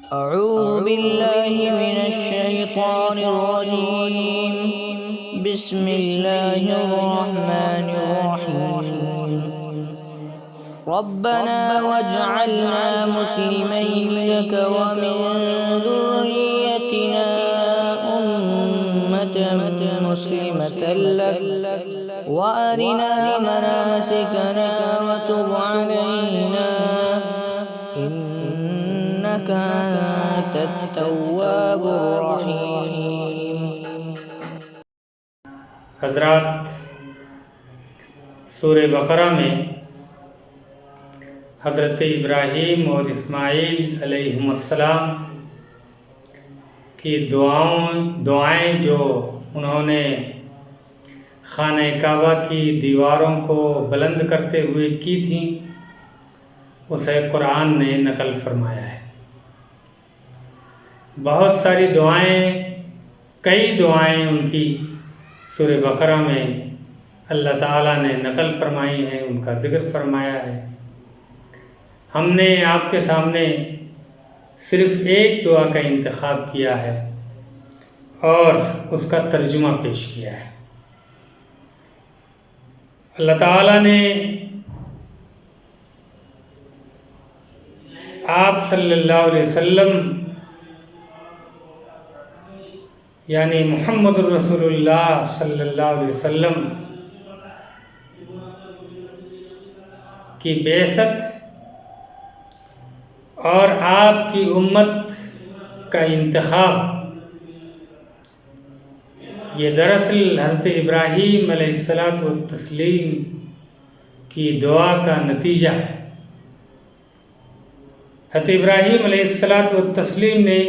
أعوذ بالله من الشيطان الرجيم. بسم الله الرحمن الرحيم. ربنا واجعلنا مسلمين لك ومن ذريتنا أمة مسلمة لك وأرنا مناسكنا وتب علينا إنك أنت التواب الرحيم. حضرات، سورہ بقرہ میں حضرت ابراہیم اور اسماعیل علیہم السلام کی دعائیں جو انہوں نے خانہ کعبہ کی دیواروں کو بلند کرتے ہوئے کی تھیں، اسے قرآن نے نقل فرمایا ہے. بہت ساری دعائیں، کئی دعائیں ان کی سورہ بقرہ میں اللہ تعالیٰ نے نقل فرمائی ہیں، ان کا ذکر فرمایا ہے. ہم نے آپ کے سامنے صرف ایک دعا کا انتخاب کیا ہے اور اس کا ترجمہ پیش کیا ہے. اللہ تعالیٰ نے آپ صلی اللہ علیہ وسلم یعنی محمد الرسول اللہ صلی اللہ علیہ وسلم کی بعثت اور آپ کی امت کا انتخاب، یہ دراصل حضرت ابراہیم علیہ السلام کی دعا کا نتیجہ ہے. حضرت ابراہیم علیہ السلام نے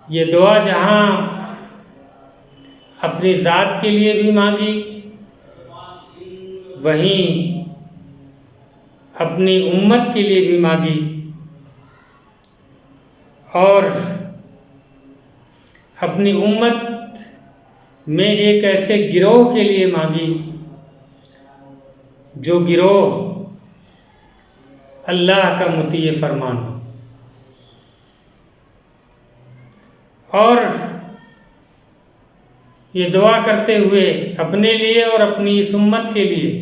یہ دعا جہاں اپنی ذات کے لیے بھی مانگی، وہیں اپنی امت کے لیے بھی مانگی اور اپنی امت میں ایک ایسے گروہ کے لیے مانگی جو گروہ اللہ کا مطیع فرمان ہو. اور یہ دعا کرتے ہوئے اپنے لیے اور اپنی اس امت کے لیے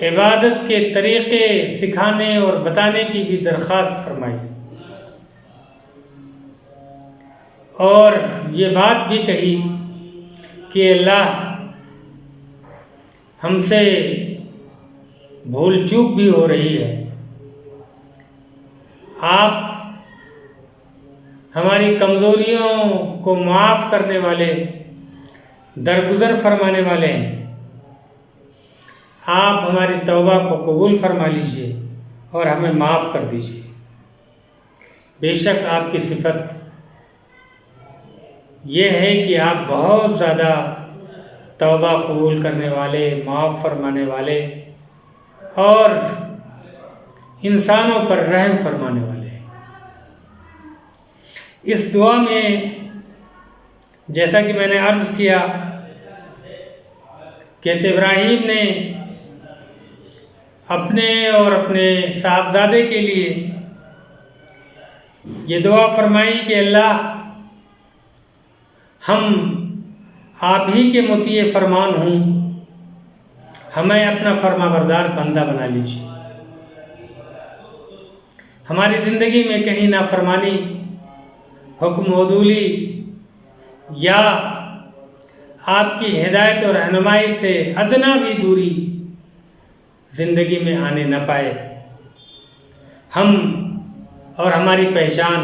عبادت کے طریقے سکھانے اور بتانے کی بھی درخواست فرمائی اور یہ بات بھی کہی کہ اللہ، ہم سے بھول چوک بھی ہو رہی ہے، آپ ہماری کمزوریوں کو معاف کرنے والے، درگزر فرمانے والے ہیں. آپ ہماری توبہ کو قبول فرما لیجئے اور ہمیں معاف کر دیجئے. بے شک آپ کی صفت یہ ہے کہ آپ بہت زیادہ توبہ قبول کرنے والے، معاف فرمانے والے اور انسانوں پر رحم فرمانے والے. اس دعا میں جیسا کہ میں نے عرض کیا کہ ابراہیم نے اپنے اور اپنے صاحبزادے کے لیے یہ دعا فرمائی کہ اللہ، ہم آپ ہی کے مطیع فرمان ہوں، ہمیں اپنا فرما بردار بندہ بنا لیجیے. ہماری زندگی میں کہیں نافرمانی، حکم عدولی یا آپ کی ہدایت اور رہنمائی سے ادنا بھی دوری زندگی میں آنے نہ پائے. ہم اور ہماری پہچان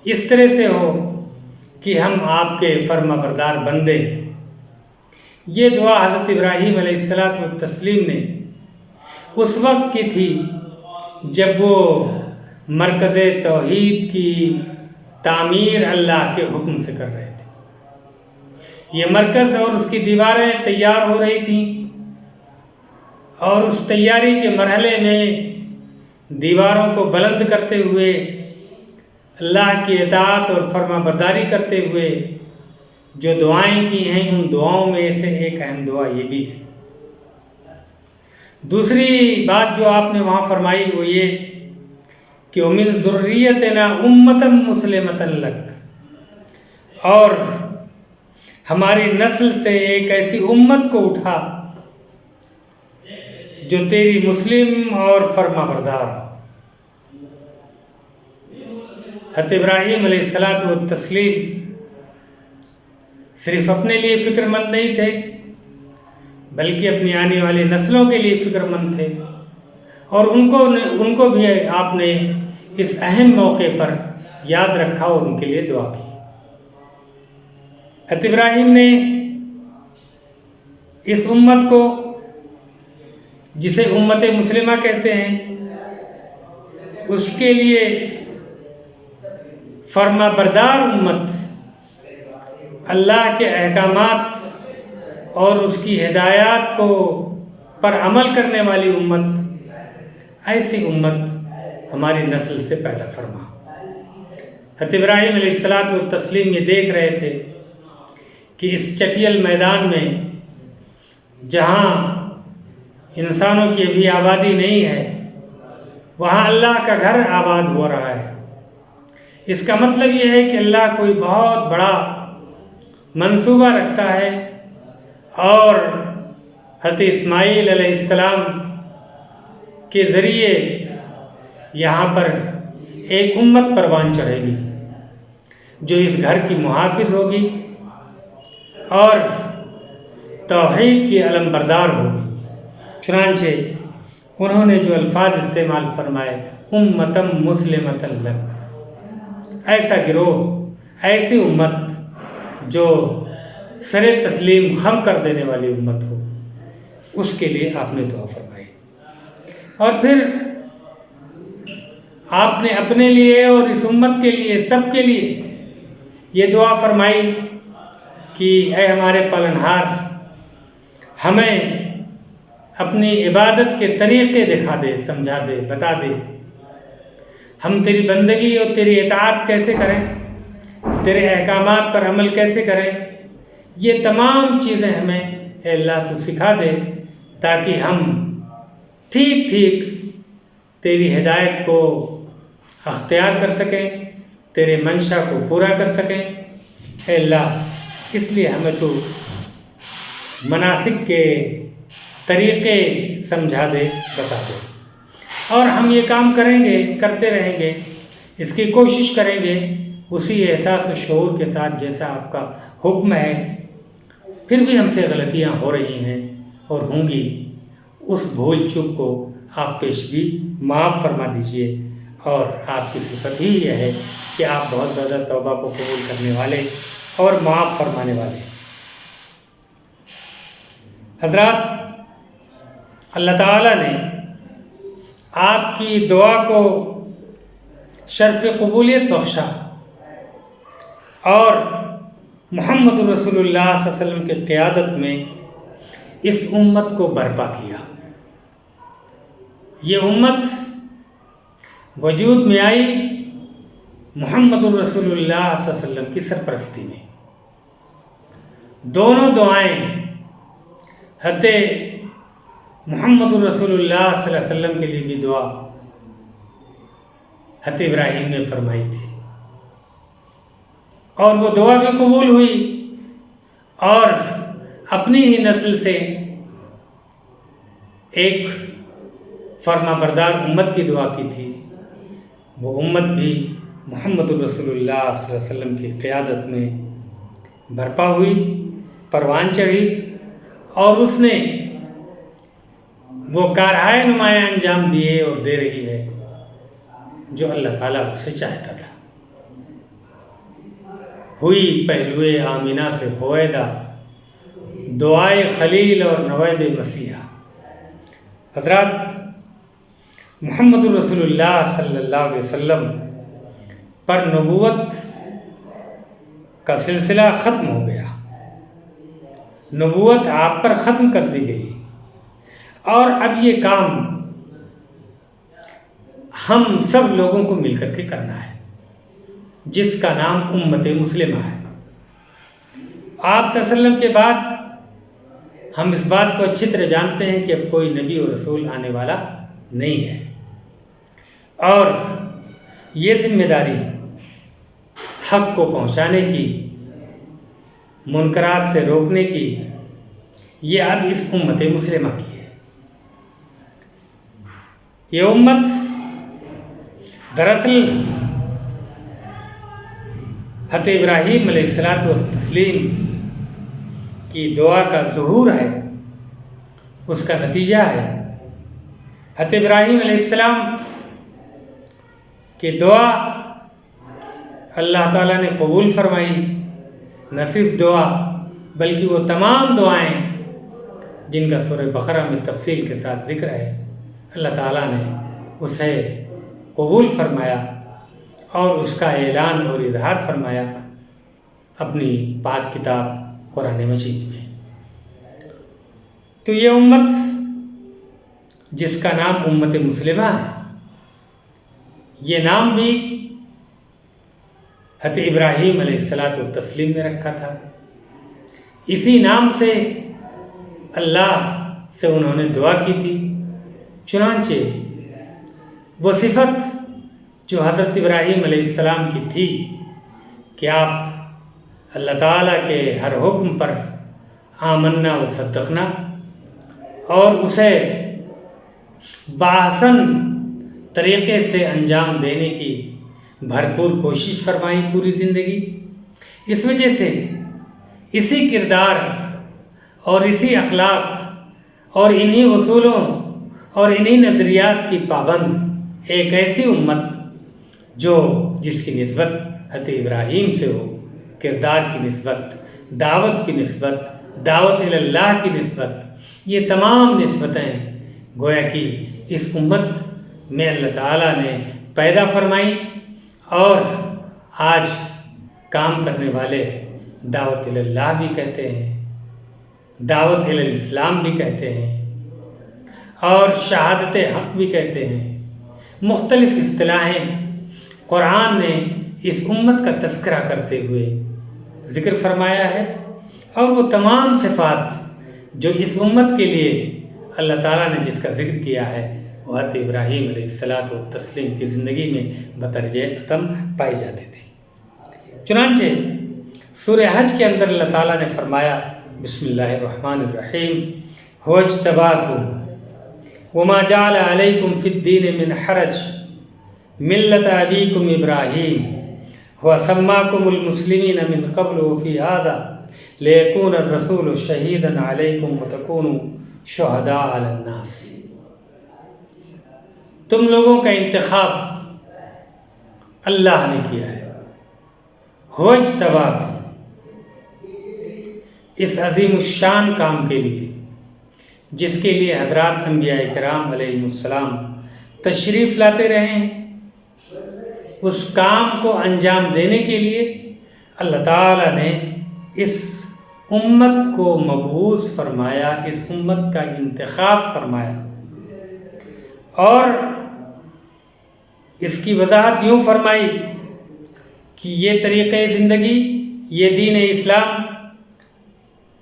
اس طرح سے ہو کہ ہم آپ کے فرما بردار بندے ہیں. یہ دعا حضرت ابراہیم علیہ السلام نے اس وقت کی تھی جب وہ مرکز توحید کی تعمیر اللہ کے حکم سے کر رہے تھے. یہ مرکز اور اس کی دیواریں تیار ہو رہی تھیں اور اس تیاری کے مرحلے میں دیواروں کو بلند کرتے ہوئے اللہ کی اطاعت اور فرما برداری کرتے ہوئے جو دعائیں کی ہیں، ان دعاؤں میں سے ایک اہم دعا یہ بھی ہے. دوسری بات جو آپ نے وہاں فرمائی وہ یہ کہ وَمِن ذُرِّيَّتِنَا أُمَّةً مُسْلِمَةً لَكَ، اور ہماری نسل سے ایک ایسی امت کو اٹھا جو تیری مسلم اور فرما بردار ہو۔ حضرت ابراہیم علیہ الصلاۃ والتسلیم صرف اپنے لیے فکر مند نہیں تھے بلکہ اپنی آنے والی نسلوں کے لیے فکر مند تھے، اور ان کو بھی آپ نے اس اہم موقع پر یاد رکھا اور ان کے لیے دعا کی۔ حضرت ابراہیم نے اس امت کو، جسے امت مسلمہ کہتے ہیں، اس کے لیے فرما بردار امت، اللہ کے احکامات اور اس کی ہدایات کو پر عمل کرنے والی امت، ایسی امت ہماری نسل سے پیدا فرما۔ حضرت ابراہیم علیہ الصلاۃ والتسلیم یہ دیکھ رہے تھے کہ اس چٹیل میدان میں جہاں انسانوں کی ابھی آبادی نہیں ہے، وہاں اللہ کا گھر آباد ہو رہا ہے۔ اس کا مطلب یہ ہے کہ اللہ کوئی بہت بڑا منصوبہ رکھتا ہے، اور حضرت اسماعیل علیہ السلام کے ذریعے یہاں پر ایک امت پروان چڑھے گی جو اس گھر کی محافظ ہوگی اور توحید کی علم بردار ہوگی۔ چنانچہ انہوں نے جو الفاظ استعمال فرمائے، امتم مسلمۃ لک، ایسا گروہ، ایسی امت جو سر تسلیم خم کر دینے والی امت ہو، اس کے لیے آپ نے دعا فرمائی۔ اور پھر آپ نے اپنے لیے اور اس امت کے لیے، سب کے لیے یہ دعا فرمائی کہ اے ہمارے پالنہار، ہمیں اپنی عبادت کے طریقے دکھا دے، سمجھا دے، بتا دے، ہم تیری بندگی اور تیری اطاعت کیسے کریں، تیرے احکامات پر عمل کیسے کریں، یہ تمام چیزیں ہمیں اے اللہ تو سکھا دے، تاکہ ہم ٹھیک ٹھیک تیری ہدایت کو اختیار کر سکیں، تیرے منشا کو پورا کر سکیں۔ اے اللہ، اس لیے ہمیں تو مناسک کے طریقے سمجھا دے، بتا دے، اور ہم یہ کام کریں گے، کرتے رہیں گے، اس کی کوشش کریں گے اسی احساس و شعور کے ساتھ جیسا آپ کا حکم ہے۔ پھر بھی ہم سے غلطیاں ہو رہی ہیں اور ہوں گی، اس بھول چوک کو آپ پیشگی معاف فرما دیجئے، اور آپ کی صفت ہی یہ ہے کہ آپ بہت زیادہ توبہ کو قبول کرنے والے اور معاف فرمانے والے۔ حضرات، اللہ تعالیٰ نے آپ کی دعا کو شرف قبولیت بخشا اور محمد رسول اللہ صلی اللہ علیہ وسلم کی قیادت میں اس امت کو برپا کیا۔ یہ امت وجود میں آئی محمد رسول اللہ صلی اللہ علیہ وسلم کی سرپرستی میں۔ دونوں دعائیں حضرت محمد رسول اللہ صلی اللہ علیہ وسلم کے لیے بھی دعا حضرت ابراہیم نے فرمائی تھی، اور وہ دعا بھی قبول ہوئی، اور اپنی ہی نسل سے ایک فرما بردار امت کی دعا کی تھی، وہ امت بھی محمد رسول اللہ صلی اللہ علیہ وسلم کی قیادت میں برپا ہوئی، پروان چڑھی، اور اس نے وہ کارہائے نمایاں انجام دیے اور دے رہی ہے جو اللہ تعالیٰ اس سے چاہتا تھا۔ ہوئی پہلوئے آمینہ سے ہویدہ، دعائے خلیل اور نوید مسیحا۔ حضرات، محمد رسول اللہ صلی اللہ علیہ وسلم پر نبوت کا سلسلہ ختم ہو گیا، نبوت آپ پر ختم کر دی گئی، اور اب یہ کام ہم سب لوگوں کو مل کر کے کرنا ہے، جس کا نام امت مسلمہ ہے۔ آپ صلی اللہ علیہ وسلم کے بعد ہم اس بات کو اچھی طرح جانتے ہیں کہ اب کوئی نبی اور رسول آنے والا نہیں ہے، اور یہ ذمہ داری حق کو پہنچانے کی، منکرات سے روکنے کی، یہ اب اس امت مسلمہ کی ہے۔ یہ امت دراصل حضرت ابراہیم علیہ الصلاۃ والتسلیم کی دعا کا ظہور ہے، اس کا نتیجہ ہے۔ حضرت ابراہیم علیہ السلام کی دعا اللہ تعالیٰ نے قبول فرمائی، نہ صرف دعا بلکہ وہ تمام دعائیں جن کا سورہ بقرہ میں تفصیل کے ساتھ ذکر ہے، اللہ تعالیٰ نے اسے قبول فرمایا اور اس کا اعلان اور اظہار فرمایا اپنی پاک کتاب قرآن مجید میں۔ تو یہ امت جس کا نام امت مسلمہ ہے، یہ نام بھی حضرت ابراہیم علیہ الصلاۃ والتسلیم نے رکھا تھا۔ اسی نام سے اللہ سے انہوں نے دعا کی تھی، چنانچہ وہ صفت جو حضرت ابراہیم علیہ السلام کی تھی کہ آپ اللہ تعالیٰ کے ہر حکم پر آمنا و صدقنا اور اسے بآحسن طریقے سے انجام دینے کی بھرپور کوشش فرمائی پوری زندگی، اس وجہ سے اسی کردار اور اسی اخلاق اور انہی اصولوں اور انہی نظریات کی پابند ایک ایسی امت جس کی نسبت حضرت ابراہیم سے ہو، کردار کی نسبت، دعوت کی نسبت، دعوت اللہ کی نسبت، یہ تمام نسبتیں گویا کہ اس امت میں اللہ تعالیٰ نے پیدا فرمائی، اور آج کام کرنے والے دعوت اللہ بھی کہتے ہیں، دعوت الاسلام بھی کہتے ہیں، اور شہادت حق بھی کہتے ہیں۔ مختلف اصطلاحیں قرآن نے اس امت کا تذکرہ کرتے ہوئے ذکر فرمایا ہے، اور وہ تمام صفات جو اس امت کے لیے اللہ تعالیٰ نے جس کا ذکر کیا ہے وہ حضرت ابراہیم علیہ الصلاۃ والتسلیم کی زندگی میں بطرز عتم پائی جاتی تھی۔ چنانچہ سورہ حج کے اندر اللہ تعالیٰ نے فرمایا، بسم اللہ الرحمن الرحیم، هو اجتباکم وما جعل علیکم فی الدین من حرج ملت ابیکم ابراہیم هو سماکم المسلمین من قبل وفی هذا لیکون الرسول شہیدا علیکم وتکونوا شہداء علی الناس۔ تم لوگوں کا انتخاب اللہ نے کیا ہے، هو اجتباکم، اس عظیم الشان کام کے لیے جس کے لیے حضرات انبیاء کرام علیہ السلام تشریف لاتے رہے ہیں، اس کام کو انجام دینے کے لیے اللہ تعالیٰ نے اس امت کو مبعوث فرمایا، اس امت کا انتخاب فرمایا، اور اس کی وضاحت یوں فرمائی کہ یہ طریقۂ زندگی، یہ دین اسلام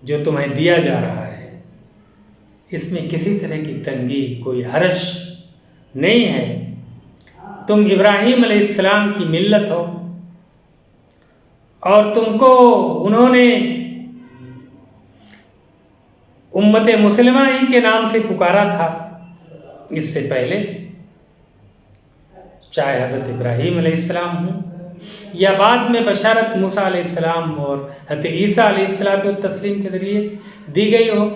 جو تمہیں دیا جا رہا ہے، اس میں کسی طرح کی تنگی، کوئی حرج نہیں ہے۔ تم ابراہیم علیہ السلام کی ملت ہو، اور تم کو انہوں نے امت مسلمہ ہی کے نام سے پکارا تھا اس سے پہلے، چاہے حضرت ابراہیم علیہ السلام ہوں یا بعد میں بشارت موسیٰ علیہ السلام اور حضرت عیسیٰ علیہ الصلاۃ والتسلیم کے ذریعے دی گئی ہو،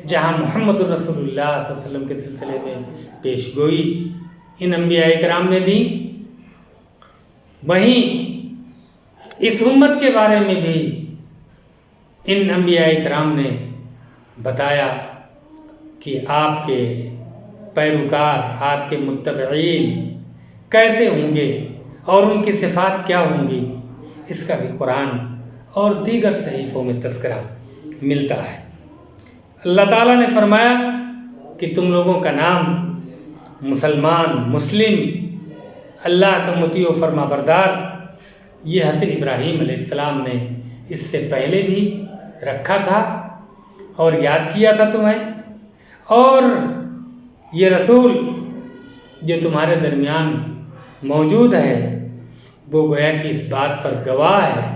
جہاں محمد الرسول اللہ صلی اللہ علیہ وسلم کے سلسلے میں پیش گوئی ان انبیاء کرام نے دی، وہیں اس امت کے بارے میں بھی ان انبیاء کرام نے بتایا کہ آپ کے پیروکار، آپ کے متبعین کیسے ہوں گے اور ان کی صفات کیا ہوں گی، اس کا بھی قرآن اور دیگر صحیفوں میں تذکرہ ملتا ہے۔ اللہ تعالیٰ نے فرمایا کہ تم لوگوں کا نام مسلمان، مسلم، اللہ کا مطیع و فرما بردار، یہ حضرت ابراہیم علیہ السلام نے اس سے پہلے بھی رکھا تھا، اور یاد کیا تھا تمہیں، اور یہ رسول جو تمہارے درمیان موجود ہے وہ گویا کہ اس بات پر گواہ ہے،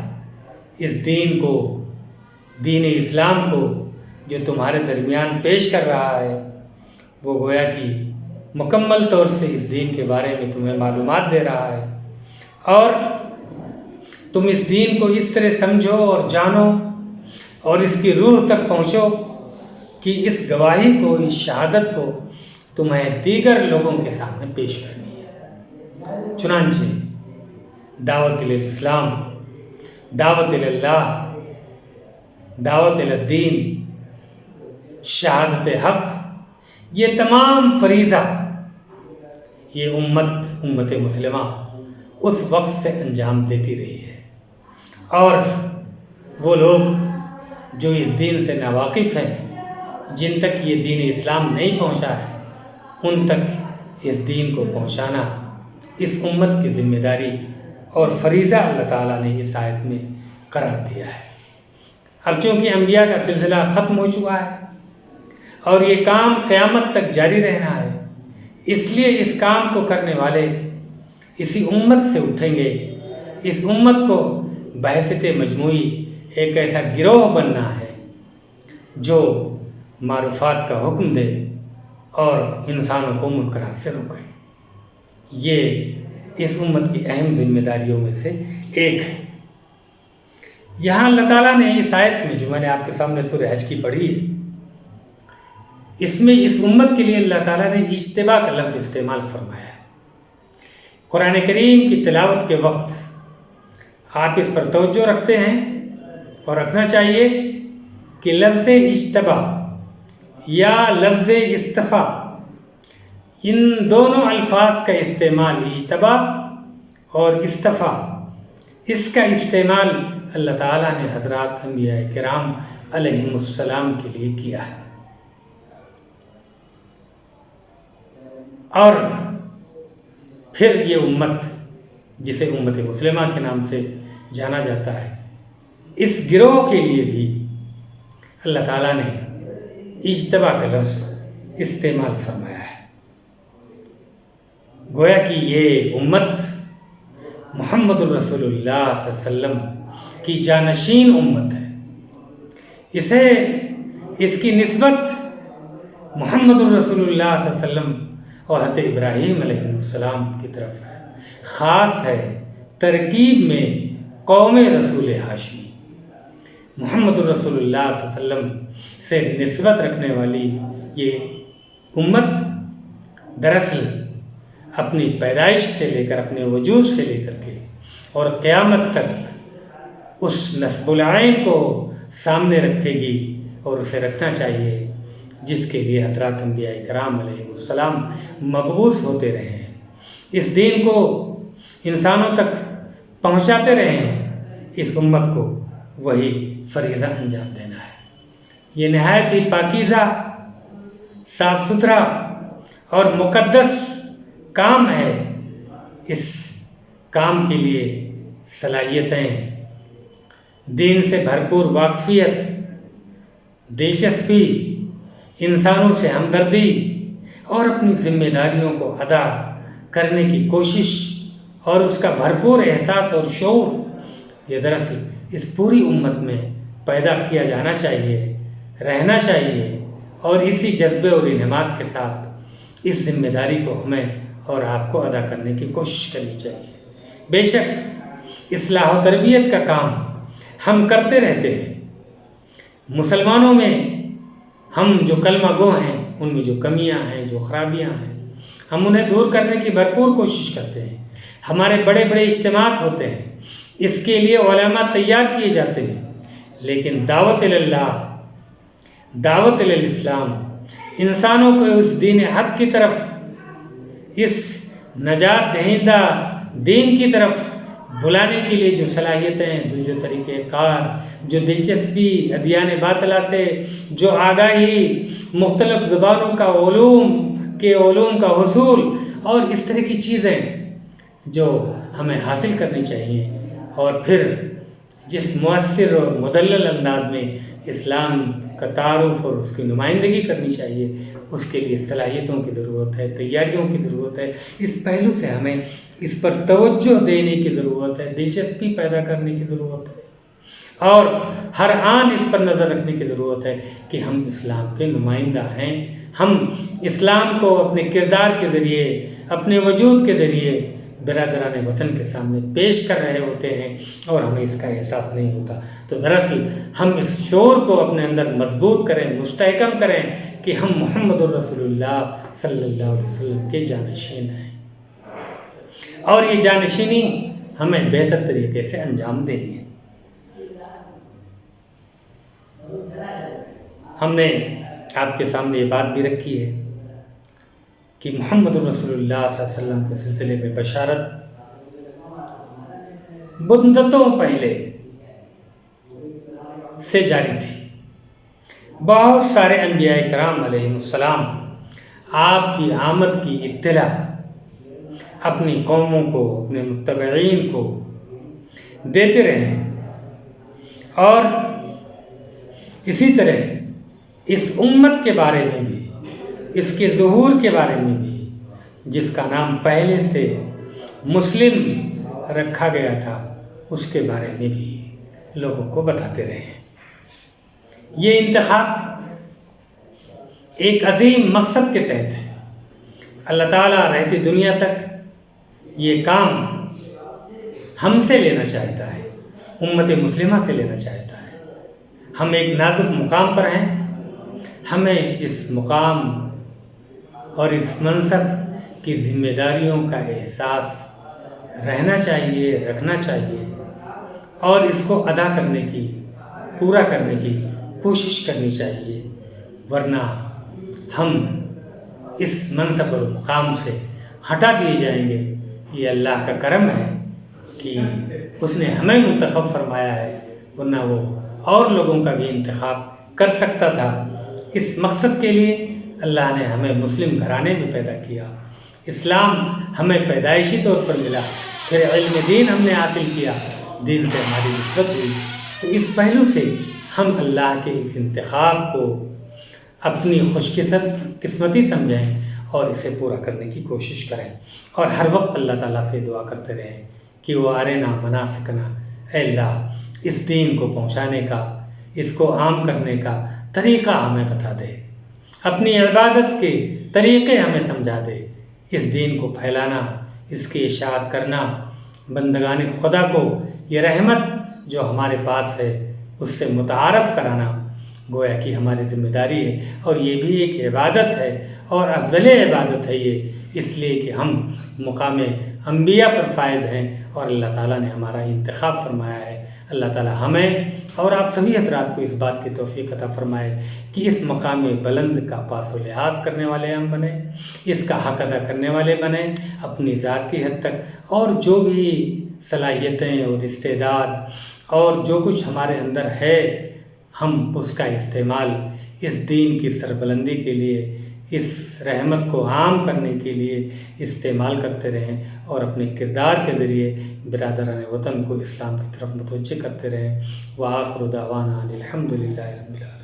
اس دین کو، دین اسلام کو جو تمہارے درمیان پیش کر رہا ہے وہ گویا کہ مکمل طور سے اس دین کے بارے میں تمہیں معلومات دے رہا ہے، اور تم اس دین کو اس طرح سمجھو اور جانو اور اس کی روح تک پہنچو کہ اس گواہی کو، اس شہادت کو تمہیں دیگر لوگوں کے سامنے پیش کرنی ہے۔ چنانچہ دعوت الاسلام، دعوت اللہ، دعوت الدین، شہادت حق، یہ تمام فریضہ یہ امت مسلمہ اس وقت سے انجام دیتی رہی ہے، اور وہ لوگ جو اس دین سے ناواقف ہیں، جن تک یہ دین اسلام نہیں پہنچا ہے، ان تک اس دین کو پہنچانا اس امت کی ذمہ داری اور فریضہ اللہ تعالیٰ نے اس آیت میں قرار دیا ہے۔ اب چونکہ انبیاء کا سلسلہ ختم ہو چکا ہے اور یہ کام قیامت تک جاری رہنا ہے، اس لیے اس کام کو کرنے والے اسی امت سے اٹھیں گے۔ اس امت کو بحیثیت مجموعی ایک ایسا گروہ بننا ہے جو معروفات کا حکم دے اور انسانوں کو منکرات سے روکے۔ یہ اس امت کی اہم ذمہ داریوں میں سے ایک ہے۔ یہاں اللہ تعالیٰ نے اس آیت میں جو میں نے آپ کے سامنے سورہ حج کی پڑھی ہے، اس میں اس امت کے لیے اللہ تعالیٰ نے اجتباء کا لفظ استعمال فرمایا ہے۔ قرآن کریم کی تلاوت کے وقت آپ اس پر توجہ رکھتے ہیں اور رکھنا چاہیے کہ لفظ اجتباء یا لفظ اصطفیٰ، ان دونوں الفاظ کا استعمال، اجتباء اور اصطفیٰ، اس کا استعمال اللہ تعالیٰ نے حضرات انبیاء کرام علیہم السلام کے لیے کیا ہے، اور پھر یہ امت جسے امت مسلمہ کے نام سے جانا جاتا ہے، اس گروہ کے لیے بھی اللہ تعالیٰ نے اجتباء کا لفظ استعمال فرمایا ہے۔ گویا کہ یہ امت محمد الرسول اللہ صلی اللہ علیہ وسلم کی جانشین امت ہے۔ اس کی نسبت محمد الرسول اللہ صلی اللہ علیہ وسلم اور حضرت ابراہیم علیہ السلام کی طرف ہے، خاص ہے ترکیب میں قوم رسول ہاشمی۔ محمد الرسول اللہ صلی اللہ علیہ وسلم سے نسبت رکھنے والی یہ امت دراصل اپنی پیدائش سے لے کر، اپنے وجود سے لے کر کے اور قیامت تک اس نسب العین کو سامنے رکھے گی، اور اسے رکھنا چاہیے جس کے لیے حضرات انبیاء کرام علیہ السلام مبعوث ہوتے رہے ہیں، اس دین کو انسانوں تک پہنچاتے رہے ہیں۔ اس امت کو وہی فریضہ انجام دینا ہے۔ یہ نہایت ہی پاکیزہ، صاف ستھرا اور مقدس کام ہے۔ اس کام کے لیے صلاحیتیں، دین سے بھرپور واقفیت، دلچسپی، انسانوں سے ہمدردی اور اپنی ذمہ داریوں کو ادا کرنے کی کوشش اور اس کا بھرپور احساس اور شعور، یہ دراصل اس پوری امت میں پیدا کیا جانا چاہیے، رہنا چاہیے، اور اسی جذبے اور انہماک کے ساتھ اس ذمہ داری کو ہمیں اور آپ کو ادا کرنے کی کوشش کرنی چاہیے۔ بے شک اصلاح و تربیت کا کام ہم کرتے رہتے ہیں۔ مسلمانوں میں ہم جو کلمہ گو ہیں، ان میں جو کمیاں ہیں، جو خرابیاں ہیں، ہم انہیں دور کرنے کی بھرپور کوشش کرتے ہیں۔ ہمارے بڑے بڑے اجتماعات ہوتے ہیں، اس کے لیے علماء تیار کیے جاتے ہیں، لیکن دعوت اللہ، دعوت الاسلام، انسانوں کو اس دین حق کی طرف، اس نجات دہندہ دین کی طرف بلانے کے لیے جو صلاحیتیں، جو طریقہ کار، جو دلچسپی ادیان باطلہ سے جو آگاہی، مختلف زبانوں کا علوم کا حصول اور اس طرح کی چیزیں جو ہمیں حاصل کرنی چاہیے، اور پھر جس مؤثر اور مدلل انداز میں اسلام کا تعارف اور اس کی نمائندگی کرنی چاہیے، اس کے لیے صلاحیتوں کی ضرورت ہے، تیاریوں کی ضرورت ہے۔ اس پہلو سے ہمیں اس پر توجہ دینے کی ضرورت ہے، دلچسپی پیدا کرنے کی ضرورت ہے، اور ہر آن اس پر نظر رکھنے کی ضرورت ہے کہ ہم اسلام کے نمائندہ ہیں، ہم اسلام کو اپنے کردار کے ذریعے، اپنے وجود کے ذریعے برادران وطن کے سامنے پیش کر رہے ہوتے ہیں اور ہمیں اس کا احساس نہیں ہوتا۔ تو دراصل ہم اس شعور کو اپنے اندر مضبوط کریں، مستحکم کریں کہ ہم محمد الرسول اللہ صلی اللہ علیہ وسلم کے جانشین ہیں، اور یہ جانشینی ہمیں بہتر طریقے سے انجام دینی ہے۔ ہم نے آپ کے سامنے یہ بات بھی رکھی ہے کہ محمد الرسول اللہ صلی اللہ علیہ وسلم کے سلسلے میں بشارت مدتوں پہلے سے جاری تھی۔ بہت سارے انبیاء کرام علیہ السلام آپ کی آمد کی اطلاع اپنی قوموں کو، اپنے متبعین کو دیتے رہے ہیں، اور اسی طرح اس امت کے بارے میں بھی، اس کے ظہور کے بارے میں بھی، جس کا نام پہلے سے مسلم رکھا گیا تھا، اس کے بارے میں بھی لوگوں کو بتاتے رہے ہیں۔ یہ انتخاب ایک عظیم مقصد کے تحت ہے۔ اللہ تعالیٰ رہتی دنیا تک یہ کام ہم سے لینا چاہتا ہے، امت مسلمہ سے لینا چاہتا ہے۔ ہم ایک نازک مقام پر ہیں، ہمیں اس مقام اور اس منصب کی ذمہ داریوں کا احساس رہنا چاہیے، رکھنا چاہیے، اور اس کو ادا کرنے کی، پورا کرنے کی کوشش کرنی چاہیے، ورنہ ہم اس منصب اور مقام سے ہٹا دیے جائیں گے۔ یہ اللہ کا کرم ہے کہ اس نے ہمیں منتخب فرمایا ہے، ورنہ وہ اور لوگوں کا بھی انتخاب کر سکتا تھا۔ اس مقصد کے لیے اللہ نے ہمیں مسلم گھرانے میں پیدا کیا، اسلام ہمیں پیدائشی طور پر ملا، پھر علم دین ہم نے حاصل کیا، دین سے ہماری نسبت ہوئی۔ تو اس پہلو سے ہم اللہ کے اس انتخاب کو اپنی خوش قسمتی سمجھیں اور اسے پورا کرنے کی کوشش کریں، اور ہر وقت اللہ تعالیٰ سے دعا کرتے رہیں کہ وہ ارنا مناسکنا، اے اللہ اس دین کو پہنچانے کا، اس کو عام کرنے کا طریقہ ہمیں بتا دے، اپنی عبادت کے طریقے ہمیں سمجھا دے، اس دین کو پھیلانا، اس کی اشاعت کرنا، بندگان خدا کو یہ رحمت جو ہمارے پاس ہے اس سے متعارف کرانا گویا کہ ہماری ذمہ داری ہے، اور یہ بھی ایک عبادت ہے، اور افضل عبادت ہے یہ، اس لیے کہ ہم مقام انبیاء پر فائز ہیں، اور اللہ تعالیٰ نے ہمارا انتخاب فرمایا ہے۔ اللہ تعالیٰ ہمیں اور آپ سبھی حضرات کو اس بات کی توفیق عطا فرمائے کہ اس مقام بلند کا پاس و لحاظ کرنے والے ہم بنیں، اس کا حق ادا کرنے والے بنیں اپنی ذات کی حد تک، اور جو بھی صلاحیتیں اور استعداد اور جو کچھ ہمارے اندر ہے ہم اس کا استعمال اس دین کی سربلندی کے لیے، اس رحمت کو عام کرنے کے لیے استعمال کرتے رہیں، اور اپنے کردار کے ذریعے برادران وطن کو اسلام کی طرف متوجہ کرتے رہیں۔ وآخر دعوانا الحمدللہ رب العالمین۔